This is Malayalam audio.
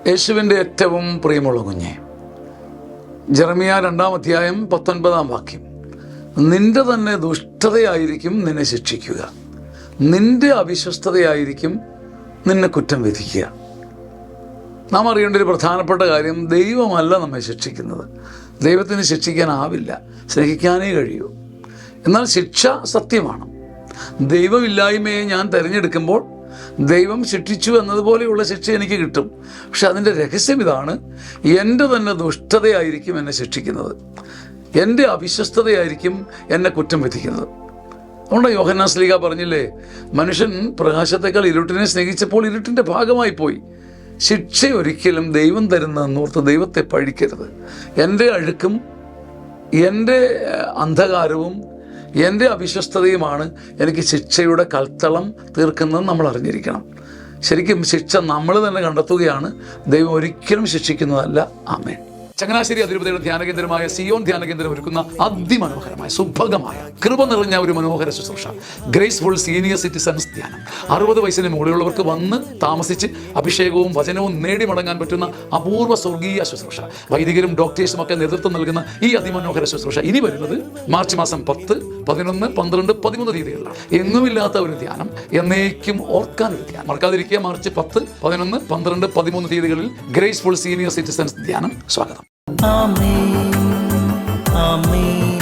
യേശുവിൻ്റെ ഏറ്റവും പ്രിയമുള്ള കുഞ്ഞെ, ജെറമിയ 2-ാം അധ്യായം 19-ാം വാക്യം, നിന്റെ തന്നെ ദുഷ്ടതയായിരിക്കും നിന്നെ ശിക്ഷിക്കുക, നിന്റെ അവിശ്വസ്തതയായിരിക്കും നിന്നെ കുറ്റം വിധിക്കുക. നാം അറിയേണ്ട ഒരു പ്രധാനപ്പെട്ട കാര്യം, ദൈവമല്ല നമ്മെ ശിക്ഷിക്കുന്നത്. ദൈവത്തിന് ശിക്ഷിക്കാനാവില്ല, സ്നേഹിക്കാനേ കഴിയൂ. എന്നാൽ ശിക്ഷ സത്യമാണ്. ദൈവമില്ലായ്മയെ ഞാൻ തിരഞ്ഞെടുക്കുമ്പോൾ ദൈവം ശിക്ഷിച്ചു എന്നതുപോലെയുള്ള ശിക്ഷ എനിക്ക് കിട്ടും. പക്ഷെ അതിൻ്റെ രഹസ്യം ഇതാണ്, എൻ്റെ തന്നെ ദുഷ്ടതയായിരിക്കും എന്നെ ശിക്ഷിക്കുന്നത്, എൻ്റെ അവിശ്വസ്തതയായിരിക്കും എന്നെ കുറ്റം വിധിക്കുന്നത്. അതുകൊണ്ട് യോഹന്നാൻ ശ്ലീഹ പറഞ്ഞില്ലേ, മനുഷ്യൻ പ്രകാശത്തെക്കാൾ ഇരുട്ടിനെ സ്നേഹിച്ചപ്പോൾ ഇരുട്ടിൻ്റെ ഭാഗമായി പോയി. ശിക്ഷ ഒരിക്കലും ദൈവം തരുന്നതെന്നോർത്ത് ദൈവത്തെ പഴിക്കരുത്. എൻ്റെ അഴുക്കും എൻ്റെ അന്ധകാരവും എൻ്റെ അവിശ്വസ്തതയുമാണ് എനിക്ക് ശിക്ഷയുടെ കൽത്തളം തീർക്കുന്നത് നമ്മൾ അറിഞ്ഞിരിക്കണം. ശരിക്കും ശിക്ഷ നമ്മൾ തന്നെ കണ്ടെത്തുകയാണ്, ദൈവം ഒരിക്കലും ശിക്ഷിക്കുന്നതല്ല. ആമേൻ. ചങ്ങനാശ്ശേരി അതിരൂപതയുടെ ധ്യാനകേന്ദ്രമായ സിയോൻ ധ്യാനകേന്ദ്രം ഒരുക്കുന്ന അതിമനോഹരമായ സുഭഗമായ കൃപ നിറഞ്ഞ ഒരു മനോഹര ശുശ്രൂഷ, ഗ്രേസ്ഫുൾ സീനിയർ സിറ്റിസൺസ് ധ്യാനം. 60 വയസ്സിന് മുകളിലുള്ളവർക്ക് വന്ന് താമസിച്ച് അഭിഷേകവും വചനവും നേടി മടങ്ങാൻ പറ്റുന്ന അപൂർവ സ്വർഗീയ ശുശ്രൂഷ. വൈദികരും ഡോക്ടേഴ്സും ഒക്കെ നേതൃത്വം നൽകുന്ന ഈ അതിമനോഹര ശുശ്രൂഷ ഇനി വരുന്നത് മാർച്ച് മാസം 10, 11, 12, 13 തീയതികളിലാണ്. എങ്ങുമില്ലാത്ത ഒരു ധ്യാനം, എന്നേക്കും ഓർക്കാൻ ഒരു ധ്യാനം. മറക്കാതിരിക്കുക, മാർച്ച് 10, 11, 12, 13 തീയതികളിൽ ഗ്രേസ്ഫുൾ സീനിയർ സിറ്റിസൺസ് ധ്യാനം. സ്വാഗതം. ആമേൻ, ആമേൻ.